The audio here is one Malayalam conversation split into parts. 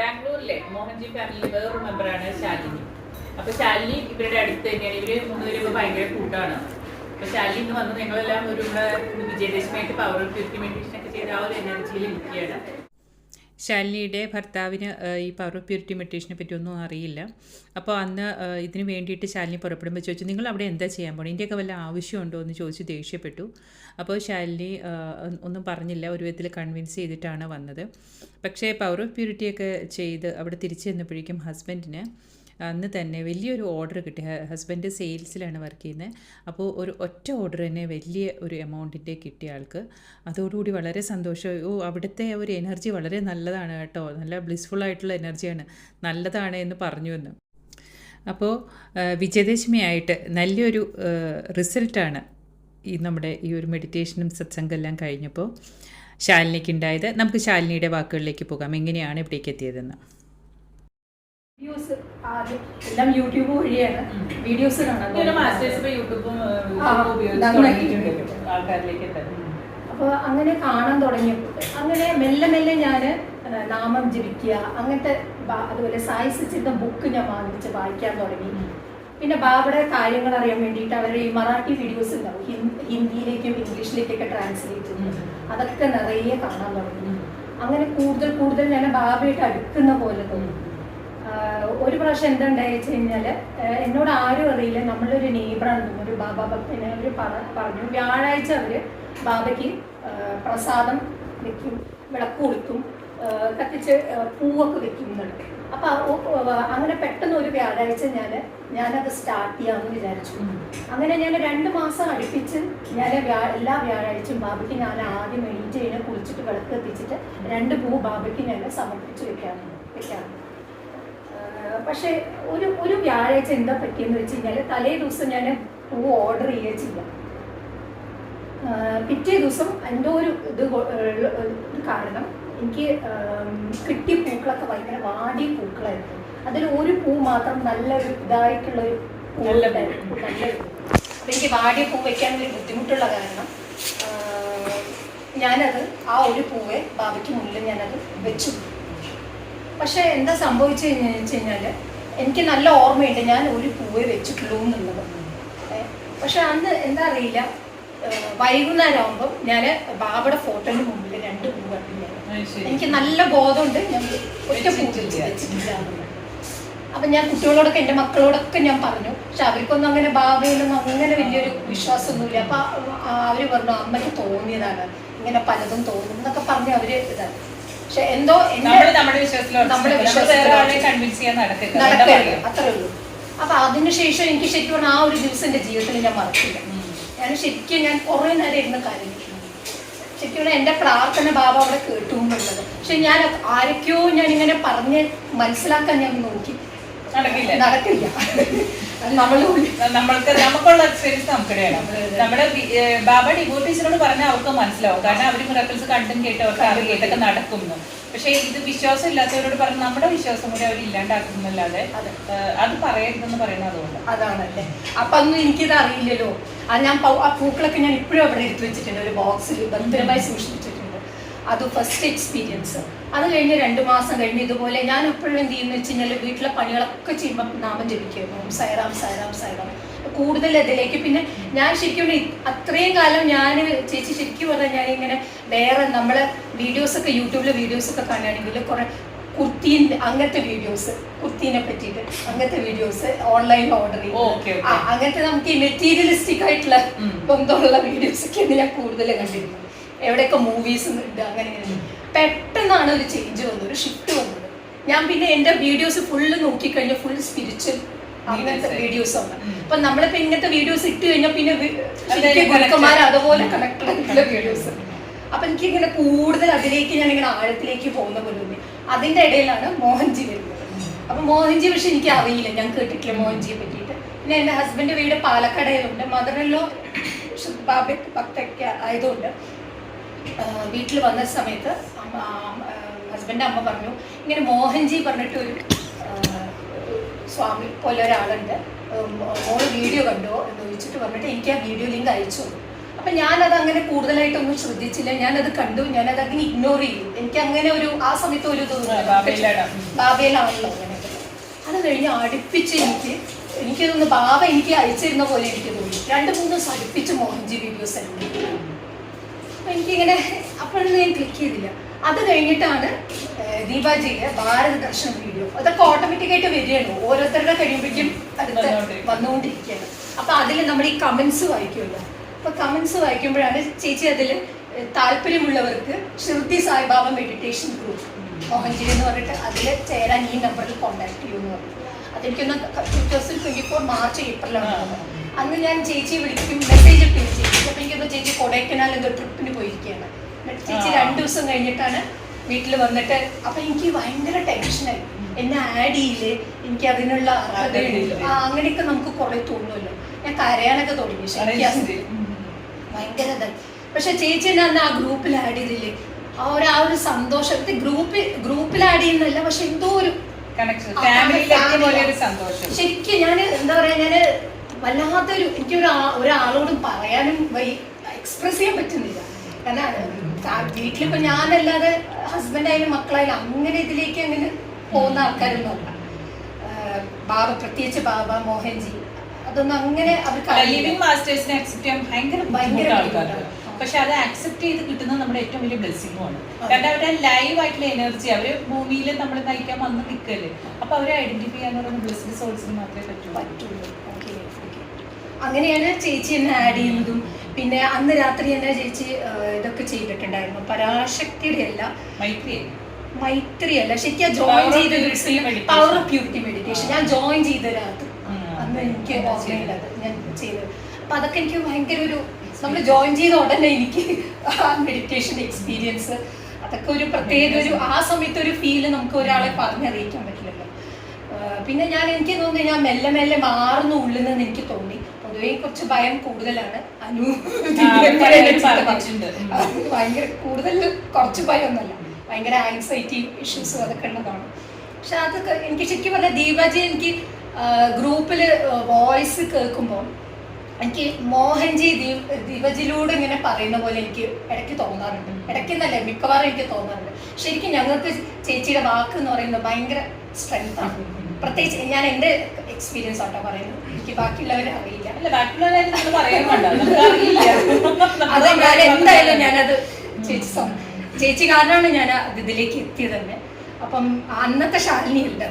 ബാംഗ്ലൂരിലെ മോഹൻജി ഫാമിലി വേറൊരു മെമ്പറാണ് ശാലിനി. അപ്പൊ ശാലിനി ഇവരുടെ അടുത്ത് തന്നെയാണ്. ഇവര് മൂന്നുപേരും ഭയങ്കര കൂട്ടാണ്. അപ്പൊ ശാലിനി ഇന്ന് വന്ന് ഞങ്ങളെല്ലാം ഒരു വിജയദശമിയായിട്ട് പവർ ഓഫ് പ്യൂരിറ്റി മെഡിറ്റേഷൻ ഒക്കെ ചെയ്ത് ആ ഒരു എനർജിയിൽ ഇരിക്കുകയാണ്. ശാലിനിയുടെ ഭർത്താവിന് ഈ പവർ ഓഫ് പ്യൂരിറ്റി മെഡിറ്റേഷനെ പറ്റി ഒന്നും അറിയില്ല. അപ്പോൾ അന്ന് ഇതിന് വേണ്ടിയിട്ട് ശാലിനി പുറപ്പെടുമ്പോൾ ചോദിച്ചു, നിങ്ങൾ അവിടെ എന്താ ചെയ്യാൻ പോകണം, ഇതിൻ്റെയൊക്കെ വല്ല ആവശ്യമുണ്ടോ എന്ന് ചോദിച്ച് ദേഷ്യപ്പെട്ടു. അപ്പോൾ ശാലിനി ഒന്നും പറഞ്ഞില്ല, ഒരു വിധത്തിൽ കൺവിൻസ് ചെയ്തിട്ടാണ് വന്നത്. പക്ഷേ പവർ ഓഫ് പ്യൂരിറ്റിയൊക്കെ ചെയ്ത് അവിടെ തിരിച്ചു ചെന്നപ്പോഴേക്കും ഹസ്ബൻഡിന് അന്ന് തന്നെ വലിയൊരു ഓർഡർ കിട്ടി. ഹസ്ബൻഡ് സെയിൽസിലാണ് വർക്ക് ചെയ്യുന്നത്. അപ്പോൾ ഒരു ഒറ്റ ഓർഡർ തന്നെ വലിയ ഒരു എമൗണ്ടിൻ്റെ കിട്ടിയ ആൾക്ക്. അതോടുകൂടി വളരെ സന്തോഷം. അവിടുത്തെ ഒരു എനർജി വളരെ നല്ലതാണ് കേട്ടോ, നല്ല ബ്ലിസ്ഫുള്ളായിട്ടുള്ള എനർജിയാണ്, നല്ലതാണ് എന്ന് പറഞ്ഞു എന്ന്. അപ്പോൾ വിജയദശമിയായിട്ട് നല്ലൊരു റിസൾട്ടാണ് നമ്മുടെ ഈ ഒരു മെഡിറ്റേഷനും സത്സംഗമെല്ലാം കഴിഞ്ഞപ്പോൾ ശാലിനിക്ക് ഉണ്ടായത്. നമുക്ക് ശാലിനിയുടെ വാക്കുകളിലേക്ക് പോകാം, എങ്ങനെയാണ് ഇവിടേക്ക് എത്തിയതെന്ന്. വീഡിയോസ് ആദ്യം എല്ലാം യൂട്യൂബ് വഴിയാണ് വീഡിയോസ് കാണാൻ. അപ്പോൾ അങ്ങനെ കാണാൻ തുടങ്ങിയപ്പോൾ അങ്ങനെ മെല്ലെ മെല്ലെ ഞാൻ നാമം ജപിക്കുക അങ്ങനത്തെ, അതുപോലെ സായി സച്ചിന്റെ ബുക്ക് ഞാൻ വാങ്ങിച്ച് വായിക്കാൻ തുടങ്ങി. പിന്നെ ബാബയുടെ കാര്യങ്ങൾ അറിയാൻ വേണ്ടിയിട്ട് അവരുടെ ഈ മറാഠി വീഡിയോസ് ഉണ്ടാവും, ഹിന്ദിയിലേക്കും ഇംഗ്ലീഷിലേക്കൊക്കെ ട്രാൻസ്ലേറ്റ് ചെയ്യുന്നത്, അതൊക്കെ നിറയെ കാണാൻ തുടങ്ങി. അങ്ങനെ കൂടുതൽ കൂടുതൽ ഞാൻ ബാബയായിട്ട് അടുക്കുന്ന പോലെ തോന്നി. ഒരു പ്രാവശ്യം എന്താണ്ടായി വെച്ച് കഴിഞ്ഞാൽ, എന്നോട് ആരും അറിയില്ല, നമ്മളൊരു നെയ്ബറാണെന്ന് ഒരു ബാബ ഭക്തനെ അവർ പറഞ്ഞു, വ്യാഴാഴ്ച അവർ ബാബയ്ക്ക് പ്രസാദം വെക്കും, വിളക്ക് കൊടുക്കും, കത്തിച്ച് പൂവൊക്കെ വെക്കും എന്നുണ്ട്. അപ്പം അങ്ങനെ പെട്ടെന്ന് ഒരു വ്യാഴാഴ്ച ഞാനത് സ്റ്റാർട്ട് ചെയ്യാമെന്ന് വിചാരിച്ചു. അങ്ങനെ ഞാൻ 2 മാസം അടുപ്പിച്ച് ഞാൻ എല്ലാ വ്യാഴാഴ്ചയും ബാബയ്ക്ക് ഞാൻ ആദ്യം എണീറ്റ് കഴിഞ്ഞാൽ കുളിച്ചിട്ട് വിളക്ക് കത്തിച്ചിട്ട് 2 പൂ ബാബയ്ക്ക് ഞാൻ സമർപ്പിച്ച് വെക്കാറുണ്ട്. പക്ഷേ ഒരു വ്യാഴാഴ്ച എന്താ പറ്റിയെന്ന് വെച്ച് കഴിഞ്ഞാൽ, തലേ ദിവസം ഞാൻ പൂ ഓർഡർ ചെയ്യുക ചെയ്യാം. പിറ്റേ ദിവസം എന്തോ ഒരു കാരണം എനിക്ക് കിട്ടിയ പൂക്കളൊക്കെ ഭയങ്കര വാടിയ പൂക്കളായിരുന്നു. അതിൽ ഒരു പൂ മാത്രം നല്ലൊരു ഇതായിട്ടുള്ളൊരു പൂവുണ്ടായിരുന്നു, നല്ലൊരു. അപ്പം എനിക്ക് വാടിയ പൂ വെക്കാൻ ഒരു ബുദ്ധിമുട്ടുള്ള കാരണം ഞാനത് ആ ഒരു പൂവെ ബാബയ്ക്ക് മുന്നിൽ ഞാനത് വെച്ചു. പക്ഷെ എന്താ സംഭവിച്ചതെന്ന് വെച്ച് കഴിഞ്ഞാൽ, എനിക്ക് നല്ല ഓർമ്മയുണ്ട് ഞാൻ ഒരു പൂവേ വെച്ചിട്ടുള്ളൂ എന്നുള്ളത്. പക്ഷെ അന്ന് എന്താ അറിയില്ല, വൈകുന്നേരം ആകുമ്പോൾ ഞാൻ ബാബയുടെ ഫോട്ടോന്റെ മുമ്പിൽ 2 പൂ കണ്ടില്ല. എനിക്ക് നല്ല ബോധമുണ്ട് ഞാൻ ഒറ്റ പൂ വെച്ചിട്ടില്ല. അപ്പം ഞാൻ കുട്ടികളോടൊക്കെ എൻ്റെ മക്കളോടൊക്കെ ഞാൻ പറഞ്ഞു. പക്ഷെ അവർക്കൊന്നും അങ്ങനെ ബാബയിലൊന്നും അങ്ങനെ വലിയൊരു വിശ്വാസമൊന്നുമില്ല. അപ്പം അവർ പറഞ്ഞു, അമ്മയ്ക്ക് തോന്നിയതാണ്, ഇങ്ങനെ പലതും തോന്നും എന്നൊക്കെ പറഞ്ഞ് അവർ ഇതാണ്. പക്ഷെ എന്തോ നമ്മുടെ വിശ്വാസത്തിൽ അത്രേ ഉള്ളൂ. അപ്പൊ അതിനുശേഷം എനിക്ക് ശരിക്കും പറഞ്ഞാൽ ആ ഒരു ദിവസം എൻ്റെ ജീവിതത്തിൽ ഞാൻ മറക്കില്ല. ഞാൻ കുറേ നേരം ഇരുന്ന് കരഞ്ഞിട്ടുണ്ട്. ശരിക്കും പറഞ്ഞാൽ എൻ്റെ പ്രാർത്ഥന ബാബ അവിടെ കേട്ടു എന്നുള്ളത്. പക്ഷെ ഞാൻ ആരൊക്കെയോ ഞാനിങ്ങനെ പറഞ്ഞ് മനസ്സിലാക്കാൻ ഞാൻ നോക്കി, നടക്കില്ല. നമുക്കുള്ള എക്സ്പീരിയൻസ് നമുക്കിടെയാണ്. നമ്മുടെ ബാബ ഡിവോട്ടീസിനോട് പറഞ്ഞാൽ അവർക്ക് മനസ്സിലാവും, കാരണം അവർ മിറാക്കിൾസ് കണ്ടും കേട്ട് അവർക്ക് അറിയാം ഇതൊക്കെ നടക്കുന്നു. പക്ഷെ ഇത് വിശ്വാസം ഇല്ലാത്തവരോട് പറഞ്ഞ് നമ്മുടെ വിശ്വാസം കൂടി അവർ ഇല്ലാണ്ടാക്കുന്നല്ലാതെ അത് പറയരുതെന്ന് പറയുന്നത് അതുകൊണ്ട് അതാണല്ലേ. അപ്പൊ അന്ന് എനിക്കിത് അറിയില്ലല്ലോ. ഞാൻ ആ പൂക്കളൊക്കെ ഞാൻ ഇപ്പോഴും അവിടെ എടുത്തു വെച്ചിട്ടുണ്ട്, ഒരു ബോക്സിൽ ഭദ്രമായി സൂക്ഷിച്ചിട്ടുണ്ട്. അത് ഫസ്റ്റ് എക്സ്പീരിയൻസ്. അത് കഴിഞ്ഞ് 2 മാസം കഴിഞ്ഞ് ഇതുപോലെ ഞാൻ എപ്പോഴും എന്ത് ചെയ്യുന്ന വെച്ച് കഴിഞ്ഞാൽ, വീട്ടിലെ പണികളൊക്കെ ചെയ്യുമ്പോൾ നാമം ജപിക്കുമായിരുന്നു, സൈറാം സൈറാം സൈറാം, കൂടുതൽ ഇതിലേക്ക്. പിന്നെ ഞാൻ ശരിക്കും അത്രയും കാലം ഞാൻ ചേച്ചി ശരിക്കും പറഞ്ഞാൽ ഞാനിങ്ങനെ വേറെ നമ്മളെ വീഡിയോസൊക്കെ യൂട്യൂബിലെ വീഡിയോസൊക്കെ കാണുകയാണെങ്കിൽ കുറെ കുർത്തീൻ്റെ അങ്ങനത്തെ വീഡിയോസ്, കുർത്തീനെ പറ്റിയിട്ട് അങ്ങനത്തെ വീഡിയോസ്, ഓൺലൈൻ ഓർഡർ ചെയ്യും, അങ്ങനത്തെ നമുക്ക് ഈ മെറ്റീരിയലിസ്റ്റിക് ആയിട്ടുള്ള ബന്ധമുള്ള വീഡിയോസൊക്കെയാണ് ഞാൻ കൂടുതൽ കണ്ടിരുന്നത്. എവിടെയൊക്കെ മൂവീസ് ഉണ്ട് അങ്ങനെ. പെട്ടെന്നാണ് ഒരു ചേഞ്ച് വന്നത്, ഒരു ഷിഫ്റ്റ് വന്നത്. ഞാൻ പിന്നെ എൻ്റെ വീഡിയോസ് ഫുള്ള് നോക്കിക്കഴിഞ്ഞാൽ ഫുൾ സ്പിരിച്വൽ അങ്ങനത്തെ വീഡിയോസ് ആണ്. അപ്പൊ നമ്മളിപ്പോ ഇങ്ങനത്തെ വീഡിയോസ് ഇട്ട് കഴിഞ്ഞാൽ പിന്നെ ഗുരുക്കന്മാർ അതുപോലെ കണക്റ്റഡ് ആയിട്ടുള്ള വീഡിയോസ്. അപ്പൊ എനിക്ക് ഇങ്ങനെ കൂടുതൽ അതിലേക്ക് ഞാൻ ഇങ്ങനെ ആഴത്തിലേക്ക് പോകുന്ന പോലെ. അതിന്റെ ഇടയിലാണ് മോഹൻജി വരുന്നത്. അപ്പൊ മോഹൻജി പക്ഷെ എനിക്ക് അറിയില്ല, ഞാൻ കേട്ടിട്ടില്ല മോഹൻജിയെ പറ്റിയിട്ട്. പിന്നെ എൻ്റെ ഹസ്ബൻഡ് വീട് പാലക്കാടയിലുണ്ട്, മദറിലോ ബാബ ഭക്തൊക്കെ ആയതുകൊണ്ട് വീട്ടിൽ വന്ന സമയത്ത് ഹസ്ബൻഡ് അമ്മ പറഞ്ഞു, ഇങ്ങനെ മോഹൻജി പറഞ്ഞിട്ടൊരു സ്വാമി പോലെ ഒരാളുണ്ട്, മോള് വീഡിയോ കണ്ടോ എന്ന് ചോദിച്ചിട്ട് പറഞ്ഞിട്ട് എനിക്ക് ആ വീഡിയോ ലിങ്ക് അയച്ചു. അപ്പൊ ഞാനത് അങ്ങനെ കൂടുതലായിട്ടൊന്നും ശ്രദ്ധിച്ചില്ല. ഞാനത് കണ്ടു, ഞാനത് അങ്ങനെ ഇഗ്നോർ ചെയ്തു. എനിക്ക് അങ്ങനെ ഒരു ആ സമയത്ത് ഒരു ബാബയിലാണല്ലോ അങ്ങനെ. അത് കഴിഞ്ഞ് അടുപ്പിച്ച് എനിക്ക് തോന്നുന്നു ബാബ എനിക്ക് അയച്ചിരുന്ന പോലെ എനിക്ക് തോന്നി. 2-3 ദിവസം അടുപ്പിച്ച് മോഹൻജി വീഡിയോസ് ഉണ്ട്. അപ്പൊ എനിക്കിങ്ങനെ അപ്പോഴൊന്നും ഞാൻ ക്ലിക്ക് ചെയ്തില്ല. അത് കഴിഞ്ഞിട്ടാണ് ദീപാജിയുടെ ഭാരത ദർശനം വീഡിയോ. അതൊക്കെ ഓട്ടോമാറ്റിക്കായിട്ട് വരികയാണ്, ഓരോരുത്തരുടെ കഴിയുമ്പോഴേക്കും അടുത്ത് വന്നുകൊണ്ടിരിക്കുകയാണ്. അപ്പൊ അതിൽ നമ്മൾ ഈ കമന്റ്സ് വായിക്കുമല്ലോ. അപ്പൊ കമന്റ്സ് വായിക്കുമ്പോഴാണ് ചേച്ചി അതിൽ താല്പര്യമുള്ളവർക്ക് ഷിർദി സായിബാബ മെഡിറ്റേഷൻ ഗ്രൂപ്പ് മോഹൻജി എന്ന് പറഞ്ഞിട്ട് അതിൽ ചേരാൻ ഈ നമ്പറിൽ കോൺടാക്ട് ചെയ്യുമെന്ന് പറഞ്ഞു. അതെനിക്കൊന്ന് 2024 മാർച്ച് ഏപ്രിലാണ്. അന്ന് ഞാൻ ചേച്ചിയെ വിളിക്കും, മെസ്സേജ് ഇട്ടു ചേച്ചി. അപ്പൊ എനിക്കൊന്ന് ചേച്ചി കൊടൈക്കനാൽ എന്തോ ട്രിപ്പിന് പോയിരിക്കുകയാണ്. ചേച്ചി 2 ദിവസം കഴിഞ്ഞിട്ടാണ് വീട്ടിൽ വന്നിട്ട്. അപ്പൊ എനിക്ക് ഭയങ്കര ടെൻഷനായി, എന്നെ ആഡ് ചെയ്യില്ലേ, എനിക്ക് അതിനുള്ള അർഹതയുണ്ട്, അങ്ങനെയൊക്കെ നമുക്ക് കുറെ തോന്നുമല്ലോ. ഞാൻ കരയാനൊക്കെ തുടങ്ങി, ഭയങ്കര ഇതായി. പക്ഷെ ചേച്ചി എന്നെ അന്ന് ആ ഗ്രൂപ്പിൽ ആഡ് ചെയ്തില്ലേ, ആ ഒരു സന്തോഷം. ഗ്രൂപ്പിൽ ആഡ് ചെയ്യുന്നല്ല, പക്ഷെ എന്തോ ഒരു ശരിക്കും ഞാൻ എന്താ പറയാ, ഞാന് വല്ലാത്തൊരു എനിക്ക് ഒരാളോടും പറയാനും എക്സ്പ്രസ് ചെയ്യാൻ പറ്റുന്നില്ല. കാരണം വീട്ടിലിപ്പോ ഞാനല്ലാതെ ഹസ്ബൻഡായാലും മക്കളായാലും അങ്ങനെ ഇതിലേക്ക് അങ്ങനെ പോകുന്ന ആൾക്കാരൊന്നും അല്ല. ബാബ, പ്രത്യേകിച്ച് ബാബ, മോഹൻജി, അതൊന്നും അങ്ങനെ ഭയങ്കര. പക്ഷെ അത് അക്സെപ്റ്റ് ചെയ്ത് കിട്ടുന്നത് നമ്മുടെ ഏറ്റവും വലിയ ബ്ലെസ്സിങ്ങുമാണ്. കാരണം അവരുടെ ലൈവ് ആയിട്ടുള്ള എനർജി അവര് ഭൂമിയിൽ നമ്മൾ നയിക്കാൻ വന്ന് നിൽക്കല്ലേ. അപ്പൊ അവരെ ഐഡന്റിഫൈ ചെയ്യാൻ പറയുന്ന ബ്ലെസ്ഡ് സോൾസിന് മാത്രമേ പറ്റുള്ളൂ. അങ്ങനെയാണ് ചേച്ചി എന്നെ ആഡ് ചെയ്യുന്നതും. പിന്നെ അന്ന് രാത്രി തന്നെ ചേച്ചി ഇതൊക്കെ ചെയ്തിട്ടുണ്ടായിരുന്നു. പരാശക്തിയുടെ അല്ല, മൈത്രി അല്ല, ശരിക്കും ജോയിൻ ചെയ്ത പവർ ഓഫ് പ്യൂരിറ്റി മെഡിറ്റേഷൻ ഞാൻ ജോയിൻ ചെയ്ത രാത്രി അന്ന് എനിക്ക് ഓർമ്മയുള്ളത് ഞാൻ ചെയ്തത്. അപ്പൊ അതൊക്കെ എനിക്ക് ഭയങ്കര ഒരു, നമ്മൾ ജോയിൻ ചെയ്ത ഉടനെ എനിക്ക് ആ മെഡിറ്റേഷൻ എക്സ്പീരിയൻസ് അതൊക്കെ ഒരു പ്രത്യേക ഒരു ആ സമയത്ത് ഒരു ഫീല് നമുക്ക് ഒരാളെ പറഞ്ഞറിയിക്കാൻ പറ്റില്ലല്ലോ. പിന്നെ എനിക്ക് തോന്നുന്നു ഞാൻ മെല്ലെ മെല്ലെ മാറുന്ന ഉള്ളിൽ നിന്ന് എനിക്ക് തോന്നി. പൊതുവെ കുറച്ച് ഭയം കൂടുതലാണ്. ഭയങ്കര കൂടുതൽ കുറച്ച് ഭയം ഒന്നല്ല, ഭയങ്കര ആൻസൈറ്റി ഇഷ്യൂസ് അതൊക്കെ ഉള്ളതാണ്. പക്ഷെ അതൊക്കെ എനിക്ക് ശരിക്കും പറഞ്ഞാൽ ദീപാജി എനിക്ക് ഗ്രൂപ്പില് വോയിസ് കേൾക്കുമ്പോൾ എനിക്ക് മോഹൻജി ദീപജിലൂടെ ഇങ്ങനെ പറയുന്ന പോലെ എനിക്ക് ഇടയ്ക്ക് തോന്നാറുണ്ട്. ഇടയ്ക്കെന്നല്ല, മിക്കവാറും എനിക്ക് തോന്നാറുണ്ട്. ശരിക്കും ഞങ്ങൾക്ക് ചേച്ചിയുടെ വാക്ക് എന്ന് പറയുന്നത് ഭയങ്കര സ്ട്രെങ്ത് ആണ്. പ്രത്യേകിച്ച് ഞാൻ എൻ്റെ എക്സ്പീരിയൻസ് ആട്ടോ പറയുന്നത്, എനിക്ക് ബാക്കിയുള്ളവരെ അറിയില്ല. അത് ഞാൻ എന്തായാലും ഞാനത് ചേച്ചി കാരണമാണ് ഞാൻ ഇതിലേക്ക് എത്തിയത് തന്നെ. അപ്പം അന്നത്തെ ശാലിനി ഉണ്ട്,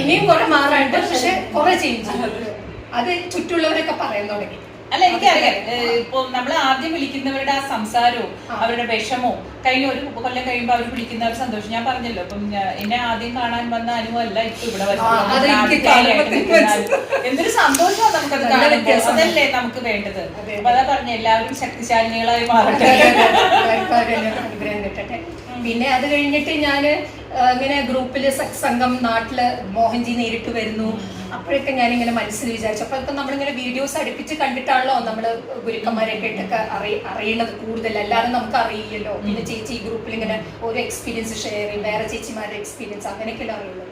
ഇനിയും കുറെ മാറാണ്ട്, പക്ഷെ കുറെ ചേഞ്ച് അത് ചുറ്റുള്ളവരൊക്കെ പറയാൻ തുടങ്ങി. അല്ല, എനിക്കറിയാം. ഇപ്പൊ നമ്മൾ ആദ്യം വിളിക്കുന്നവരുടെ ആ സംസാരവും അവരുടെ വിഷമവും കഴിഞ്ഞ ഒരു കൊല്ലം കഴിയുമ്പോൾ അവർ വിളിക്കുന്ന ഒരു സന്തോഷം ഞാൻ പറഞ്ഞല്ലോ. ഇപ്പം എന്നെ ആദ്യം കാണാൻ വന്ന അനുവല്ല ഇപ്പൊ ഇവിടെ എന്തൊരു സന്തോഷമാണ് നമുക്കത് കാണുമ്പോൾ. അതല്ലേ നമുക്ക് വേണ്ടത്. അപ്പൊ അതാ പറഞ്ഞ എല്ലാവരും ശക്തിശാലിനികളായി മാറട്ടെ. പിന്നെ അത് കഴിഞ്ഞിട്ട് ഞാന് ഇങ്ങനെ ഗ്രൂപ്പില് സത്സംഗം നാട്ടില് മോഹൻജി നേരിട്ട് വരുന്നു. അപ്പോഴൊക്കെ ഞാനിങ്ങനെ മനസ്സിൽ വിചാരിച്ചു, അപ്പോഴൊക്കെ നമ്മളിങ്ങനെ വീഡിയോസ് അടുപ്പിച്ച് കണ്ടിട്ടാണല്ലോ നമ്മള് ഗുരുക്കന്മാരെ കേട്ടൊക്കെ അറിയണത് കൂടുതൽ, അല്ലാതെ നമുക്ക് അറിയില്ലല്ലോ. പിന്നെ ചേച്ചി ഈ ഗ്രൂപ്പിൽ ഇങ്ങനെ ഓരോ എക്സ്പീരിയൻസ് ഷെയർ ചെയ്യും, വേറെ ചേച്ചിമാരുടെ എക്സ്പീരിയൻസ് അങ്ങനെയൊക്കെയല്ലേ അറിയുള്ളൂ.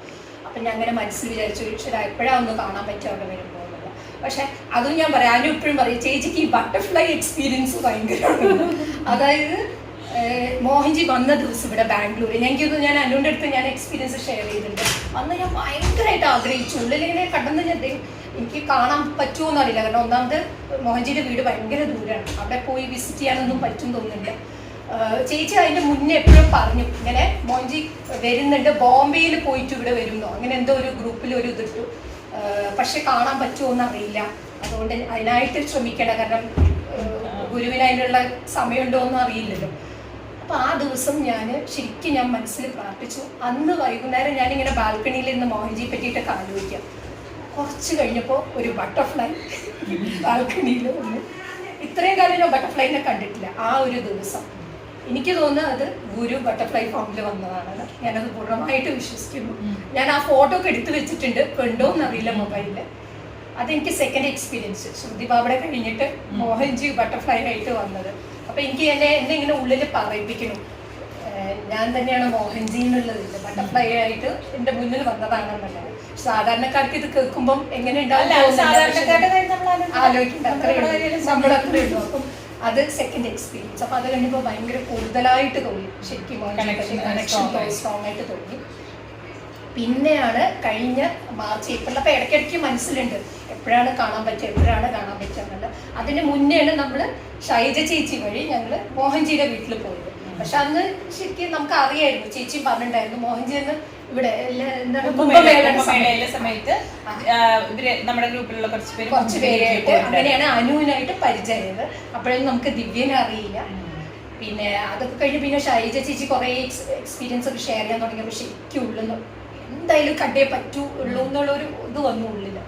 അപ്പൊ ഞാൻ അങ്ങനെ മനസ്സിൽ വിചാരിച്ചു, ഈശ്വര എപ്പോഴാ ഒന്ന് കാണാൻ പറ്റും അവിടെ വരുമ്പോൾ. പക്ഷെ അതും ഞാൻ പറയാം, ഞാനും ഇപ്പോഴും പറയും, ചേച്ചിക്ക് ഈ ബട്ടർഫ്ലൈ എക്സ്പീരിയൻസ് ഭയങ്കരമാണ്. അതായത് മോഹൻജി വന്ന ദിവസം ഇവിടെ ബാംഗ്ലൂർ ഞാൻ അനുവിൻ്റെ അടുത്ത് ഞാൻ എക്സ്പീരിയൻസ് ഷെയർ ചെയ്തിട്ടുണ്ട്. അന്ന് ഞാൻ ഭയങ്കരമായിട്ട് ആഗ്രഹിച്ചു, ഉള്ളിലിങ്ങനെ കടന്ന് ഞാൻ എനിക്ക് കാണാൻ പറ്റുമോ എന്നറിയില്ല. കാരണം ഒന്നാമത് മോഹൻജിയുടെ വീട് ഭയങ്കര ദൂരമാണ്, അവിടെ പോയി വിസിറ്റ് ചെയ്യാനൊന്നും പറ്റും തോന്നുന്നില്ല. ചേച്ചി അതിൻ്റെ മുന്നേ എപ്പോഴും പറഞ്ഞു ഇങ്ങനെ മോഹൻജി വരുന്നുണ്ട്, ബോംബെയിൽ പോയിട്ട് ഇവിടെ വരുന്നോ അങ്ങനെ എന്തോ ഒരു ഗ്രൂപ്പിൽ ഒരു ഇതിട്ടു. പക്ഷെ കാണാൻ പറ്റുമോ എന്നറിയില്ല, അതുകൊണ്ട് അതിനായിട്ട് ശ്രമിക്കണം, കാരണം ഗുരുവിന് അതിനുള്ള സമയമുണ്ടോ എന്നും അറിയില്ലല്ലോ. അപ്പൊ ആ ദിവസം ശരിക്കും ഞാൻ മനസ്സിൽ പ്രാർത്ഥിച്ചു. അന്ന് വൈകുന്നേരം ഞാനിങ്ങനെ ബാൽക്കണിയിൽ നിന്ന് മോഹൻജിയെ പറ്റിയിട്ടൊക്കെ ആലോചിക്കാം. കുറച്ച് കഴിഞ്ഞപ്പോൾ ഒരു ബട്ടർഫ്ലൈ ബാൽക്കണിയിൽ വന്നു. ഇത്രയും കാലം ഞാൻ ബട്ടർഫ്ലൈനെ കണ്ടിട്ടില്ല. ആ ഒരു ദിവസം എനിക്ക് തോന്നുന്നത് അത് ഗുരു ബട്ടർഫ്ലൈ ഫോമിൽ വന്നതാണ്. ഞാനത് പൂർണ്ണമായിട്ട് വിശ്വസിക്കുന്നു. ഞാൻ ആ ഫോട്ടോ ഒക്കെ എടുത്തു വെച്ചിട്ടുണ്ട്, കണ്ടോ എന്നറിയില്ല മൊബൈലിൽ. അതെനിക്ക് സെക്കൻഡ് എക്സ്പീരിയൻസ്. ശ്രുതി ബാബയുടെ കഴിഞ്ഞിട്ട് മോഹൻജി ബട്ടർഫ്ലൈ ആയിട്ട് വന്നത്. അപ്പൊ എനിക്ക് എന്നെ ഇങ്ങനെ ഉള്ളിൽ പറയിപ്പിക്കണം, ഞാൻ തന്നെയാണ് മോഹൻജി എന്നുള്ളതില്ല, ബട്ടർഫ്ലൈ ആയിട്ട് എന്റെ മുന്നിൽ വന്നതാണെന്നല്ല. സാധാരണക്കാർക്ക് ഇത് കേൾക്കുമ്പോൾ എങ്ങനെ നമ്മളത്രേ ഉള്ളൂ. അപ്പം അത് സെക്കൻഡ് എക്സ്പീരിയൻസ്. അപ്പൊ അത് കഴിഞ്ഞപ്പോൾ ഭയങ്കര കൂടുതലായിട്ട് തോന്നി, ശരിക്കും കണക്ഷൻ സ്ട്രോങ് ആയിട്ട് തോന്നി. പിന്നെയാണ് കഴിഞ്ഞ മാർച്ച് ഏപ്രിൽ, അപ്പൊ ഇടയ്ക്കിടയ്ക്ക് മനസ്സിലുണ്ട് എപ്പോഴാണ് കാണാൻ പറ്റുക എന്നുള്ളത്. അതിന് മുന്നെയാണ് നമ്മൾ ഷൈജ ചേച്ചി വഴി ഞങ്ങൾ മോഹൻജിയുടെ വീട്ടിൽ പോയത്. പക്ഷെ അന്ന് ശരിക്കും നമുക്ക് അറിയായിരുന്നു, ചേച്ചി പറഞ്ഞിട്ടുണ്ടായിരുന്നു മോഹൻജി എന്ന് ഇവിടെ സമയത്ത് നമ്മുടെ ഗ്രൂപ്പിലുള്ള കുറച്ച് പേരായിട്ട് അങ്ങനെയാണ് അനുവിനായിട്ട് പരിചയമായത്. അപ്പോഴൊന്നും നമുക്ക് ദിവ്യനെ അറിയില്ല. പിന്നെ അതൊക്കെ കഴിഞ്ഞ് പിന്നെ ഷൈജ ചേച്ചി കുറെ എക്സ്പീരിയൻസ് ഒക്കെ ഷെയർ ചെയ്യാൻ തുടങ്ങിയപ്പോൾ ശരിക്കും ഉള്ളിൽ എന്തായാലും കണ്ടേ പറ്റുള്ളൂ എന്നുള്ളൊരു ഇത് വന്നു ഉള്ളില്.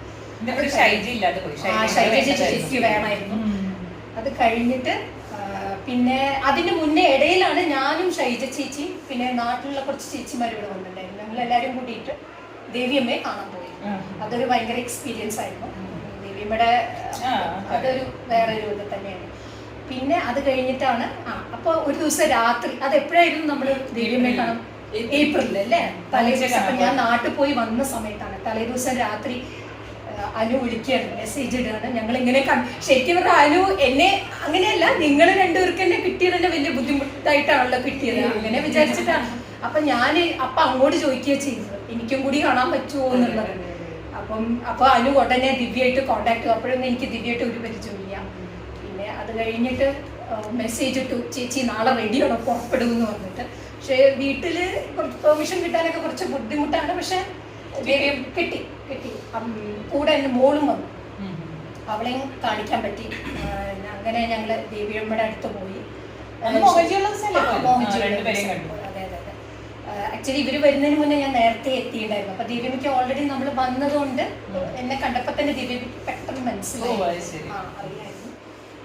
ഷൈജ ചേച്ചി വേണമായിരുന്നു. അത് കഴിഞ്ഞിട്ട് പിന്നെ അതിന് മുന്നേ ഇടയിലാണ് ഞാനും ഷൈജ ചേച്ചി പിന്നെ നാട്ടിലുള്ള കുറച്ച് ചേച്ചിമാർ ഇവിടെ വന്നിട്ടുണ്ടായിരുന്നു. ഞങ്ങൾ എല്ലാവരും കൂടിയിട്ട് ദേവിയമ്മയെ കാണാൻ പോയി. അതൊരു ഭയങ്കര എക്സ്പീരിയൻസ് ആയിരുന്നു. ദേവിയമ്മയുടെ അതൊരു വേറൊരു ഇത് തന്നെയാണ്. പിന്നെ അത് കഴിഞ്ഞിട്ടാണ് അപ്പോൾ ഒരു ദിവസം രാത്രി, അത് എപ്പോഴായിരുന്നു നമ്മൾ ദേവിയമ്മയെ കാണാൻ? ഏപ്രിലിൽ അല്ലേ, തലേ ദിവസം. അപ്പൊ ഞാൻ നാട്ടിൽ പോയി വന്ന സമയത്താണ് തലേ ദിവസം രാത്രി അനു വിളിക്കുകയാണ്, മെസ്സേജ് ഇടുകയാണ്. ഞങ്ങൾ ഇങ്ങനെ ശരിക്കും പറഞ്ഞാൽ അനു എന്നെ അങ്ങനെയല്ല, നിങ്ങൾ രണ്ടുപേർക്ക് എന്നെ കിട്ടിയത് തന്നെ വലിയ ബുദ്ധിമുട്ടായിട്ടാണല്ലോ കിട്ടിയത്, അങ്ങനെ വിചാരിച്ചിട്ടാണ്. അപ്പൊ ഞാൻ അങ്ങോട്ട് ചോദിക്കുക ചെയ്തത് എനിക്കും കൂടി കാണാൻ പറ്റുമോ എന്നുള്ളത്. അപ്പൊ അനു ഉടനെ ദിവ്യയായിട്ട് കോണ്ടാക്ട് ചെയ്യും. അപ്പോഴൊന്നും എനിക്ക് ദിവ്യയായിട്ട് ഒരു പരിചയമില്ല. പിന്നെ അത് കഴിഞ്ഞിട്ട് മെസ്സേജ് ഇട്ടു, ചേച്ചി നാളെ റെഡിയാണോ പുറപ്പെടുമെന്ന് പറഞ്ഞിട്ട്. പക്ഷെ വീട്ടില് പെർമിഷൻ കിട്ടാനൊക്കെ കുറച്ച് ബുദ്ധിമുട്ടാണ്. പക്ഷെ കിട്ടി. കൂടെ എൻ്റെ മോളും വന്നു, അവളെയും കാണിക്കാൻ പറ്റി. അങ്ങനെ ഞങ്ങള് ദേവിയമ്മയുടെ അടുത്ത് പോയി. ആക്ച്വലി ഇവര് വരുന്നതിന് മുന്നേ ഞാൻ നേരത്തെ എത്തിയിട്ടുണ്ടായിരുന്നു. അപ്പൊ ദേവിയമ്മയ്ക്ക് ഓൾറെഡി നമ്മൾ വന്നതുകൊണ്ട് എന്നെ കണ്ടപ്പോ തന്നെ ദേവിയമ്മയ്ക്ക് പെട്ടെന്ന് മനസ്സിലായി, അറിയായിരുന്നു.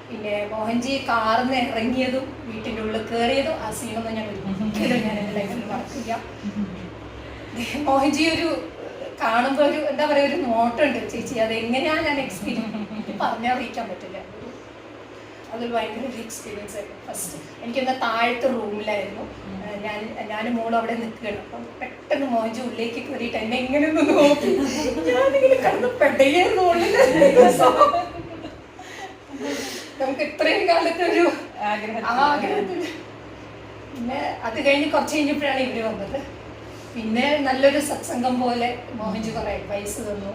പിന്നെ മോഹൻജി കാറിന്ന് ഇറങ്ങിയതും വീട്ടിൻ്റെ ഉള്ളിൽ കയറിയതും ആ സീനൊന്നും ഞാൻ ഒരിക്കലും ഞാൻ എൻ്റെ ലൈഫിൽ മറക്കില്ല. മോഹൻജി ഒരു കാണുമ്പോൾ ഒരു എന്താ പറയുക ഒരു നോട്ടുണ്ട് ചേച്ചി, അത് എങ്ങനെയാണ് ഞാൻ എക്സ്പീരിയൻസ് പറഞ്ഞറിയിക്കാൻ പറ്റില്ല. അതൊരു ഭയങ്കര ഒരു എക്സ്പീരിയൻസ് ആയിരുന്നു. ഫസ്റ്റ് എനിക്കെന്താ താഴത്തെ റൂമിലായിരുന്നു, ഞാനും മോളും അവിടെ നിൽക്കുകയാണ്. അപ്പം പെട്ടെന്ന് മോഹൻജി ഉള്ളിലേക്ക് കയറിയിട്ട് എന്നെ ഇങ്ങനെ ഒന്ന് നോക്കി, ഞാനിങ്ങനെ കടന്ന് പെടയായിരുന്നു. നമുക്ക് ഇത്രയും കാലത്തെ ഒരു ആഗ്രഹത്തിന്. പിന്നെ അത് കഴിഞ്ഞ് കുറച്ച് കഴിഞ്ഞപ്പോഴാണ് ഇവര് വന്നത്. പിന്നെ നല്ലൊരു സത്സംഗം പോലെ മോഹൻജി കുറെ അഡ്വൈസ് തന്നു.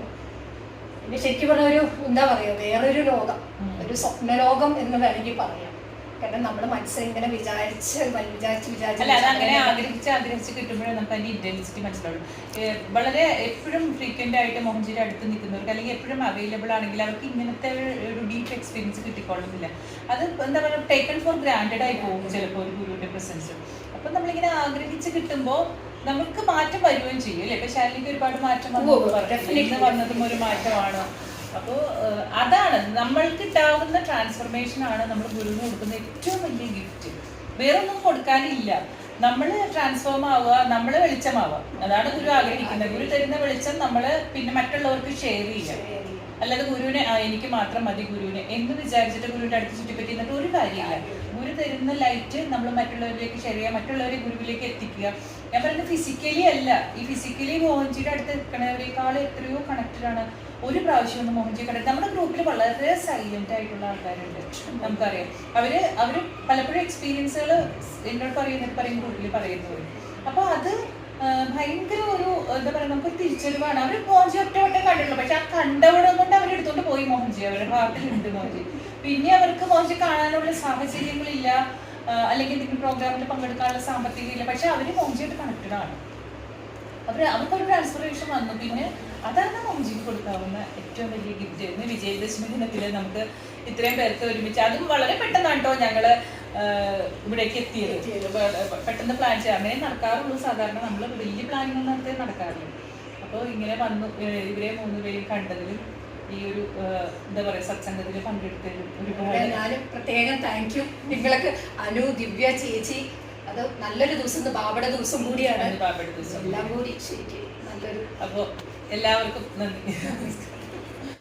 പിന്നെ ശരിക്കും പറഞ്ഞ ഒരു എന്താ പറയുക വേറൊരു ലോകം, ഒരു സ്വപ്നലോകം എന്ന് വേണമെങ്കിൽ പറയാം. കാരണം നമ്മൾ മനസ്സിൽ ഇങ്ങനെ വിചാരിച്ച് അങ്ങനെ ആഗ്രഹിച്ച് കിട്ടുമ്പോഴേ നമുക്ക് അതിന്റെ ഇന്റൻസിറ്റി മനസ്സിലാവും. വളരെ എപ്പോഴും ഫ്രീക്വന്റ് ആയിട്ട് മോഹൻജിയുടെ അടുത്ത് നിൽക്കുന്നവർക്ക് അല്ലെങ്കിൽ എപ്പോഴും അവൈലബിൾ ആണെങ്കിൽ അവർക്ക് ഇങ്ങനത്തെ ഒരു ഡീപ്പ് എക്സ്പീരിയൻസ് കിട്ടിക്കൊള്ളുന്നില്ല. അത് എന്താ പറയുക ടേക്കൺ ഫോർ ഗ്രാൻഡഡ് ആയി പോകും ചിലപ്പോൾ ഒരു ഗുരുവിന്റെ പ്രസൻസ്. അപ്പൊ നമ്മളിങ്ങനെ ആഗ്രഹിച്ച് കിട്ടുമ്പോൾ നമുക്ക് മാറ്റം വരുകയും ചെയ്യും അല്ലേ? ഇപ്പൊ ശാലിനിക്ക് ഒരുപാട് മാറ്റം വന്നതും ഒരു മാറ്റമാണ്. അപ്പോൾ അതാണ് നമ്മൾക്ക് ഉണ്ടാകുന്ന ട്രാൻസ്ഫർമേഷൻ ആണ് നമ്മൾ ഗുരുവിന് കൊടുക്കുന്ന ഏറ്റവും വലിയ ഗിഫ്റ്റ്. വേറൊന്നും കൊടുക്കാനില്ല. നമ്മൾ ട്രാൻസ്ഫോം ആവുക, നമ്മൾ വെളിച്ചമാവുക, അതാണ് ഗുരു ആഗ്രഹിക്കുന്നത്. ഗുരു തരുന്ന വെളിച്ചം നമ്മൾ പിന്നെ മറ്റുള്ളവർക്ക് ഷെയർ ചെയ്യുക. അല്ലാതെ ഗുരുവിനെ എനിക്ക് മാത്രം മതി ഗുരുവിനെ എന്ന് വിചാരിച്ചിട്ട് ഗുരുവിന്റെ അടുത്ത് ചുറ്റിപ്പറ്റി എന്നിട്ട് ഒരു കാര്യമില്ല. ഗുരു തരുന്ന ലൈറ്റ് നമ്മൾ മറ്റുള്ളവരിലേക്ക് ഷെയർ ചെയ്യുക, മറ്റുള്ളവരെ ഗുരുവിലേക്ക് എത്തിക്കുക. ഞാൻ പറയുന്നത് ഫിസിക്കലി അല്ല, ഈ ഫിസിക്കലി മോഹൻജിയുടെ അടുത്ത് എത്തണവരെക്കാൾ എത്രയോ കണക്റ്റഡ് ആണ്. ഒരു പ്രാവശ്യം ഒന്ന് മോഹൻജി കണ്ടത് നമ്മുടെ ഗ്രൂപ്പിൽ വളരെ സൈലന്റ് ആയിട്ടുള്ള ആൾക്കാരുണ്ട്, നമുക്കറിയാം. അവര് പലപ്പോഴും എക്സ്പീരിയൻസുകൾ എന്നോട് പറയും ഗ്രൂപ്പിൽ പറയുന്നവർ. അപ്പൊ അത് ഭയങ്കര ഒരു എന്താ പറയുക നമുക്കൊരു തിരിച്ചറിവാണ്. അവർ മോഹൻജി ഒറ്റ കണ്ടിട്ടുള്ളൂ, പക്ഷെ ആ കണ്ടവിടെ കൊണ്ട് അവരെടുത്തോണ്ട് പോയി മോഹൻജി, അവരുടെ ഭാഗത്തിലുണ്ട് മോഹൻജി. പിന്നെ അവർക്ക് മോഹൻജി കാണാനുള്ള സാഹചര്യങ്ങളില്ല, അല്ലെങ്കിൽ എന്തെങ്കിലും പ്രോഗ്രാമിൽ പങ്കെടുക്കാനുള്ള സാമ്പത്തികം ഇല്ല, പക്ഷെ അവര് മോഹൻജിയായിട്ട് കണക്റ്റഡ് ആണ്. അവർക്കൊരു ട്രാൻസ്ഫർമേഷൻ വന്നു. പിന്നെ അതാണ് മോഹൻജിക്ക് കൊടുക്കാവുന്ന ഏറ്റവും വലിയ ഗിഫ്റ്റ്. ഇന്ന് വിജയദശമി ദിനത്തില് നമുക്ക് ഇത്രയും പേർക്ക് ഒരുമിച്ച്, അതും വളരെ പെട്ടെന്നാണ് കേട്ടോ ഞങ്ങള് ഇവിടേക്ക് എത്തിയത്. പെട്ടെന്ന് പ്ലാൻ ചെയ്യാം, അങ്ങനെ നടക്കാറുള്ളൂ സാധാരണ. നമ്മൾ വലിയ പ്ലാനിങ് ഒന്നും നടത്തി നടക്കാറില്ല. അപ്പോൾ ഇങ്ങനെ വന്നു ഇവരെ 3 പേരും കണ്ടതിലും ഈ ഒരു എന്താ പറയാ സത്സംഗത്തിൽ പങ്കെടുത്തതിലും ഒരുപാട് ഞാൻ പ്രത്യേകം താങ്ക് യു നിങ്ങൾക്ക്. അനു, ദിവ്യ ചേച്ചി, അത് നല്ലൊരു ദിവസം, ബാബയുടെ ദിവസം കൂടിയാണ്. ബാബയുടെ ദിവസം എല്ലാം കൂടി ശരിക്കും നല്ലൊരു. അപ്പോൾ എല്ലാവർക്കും നന്ദി.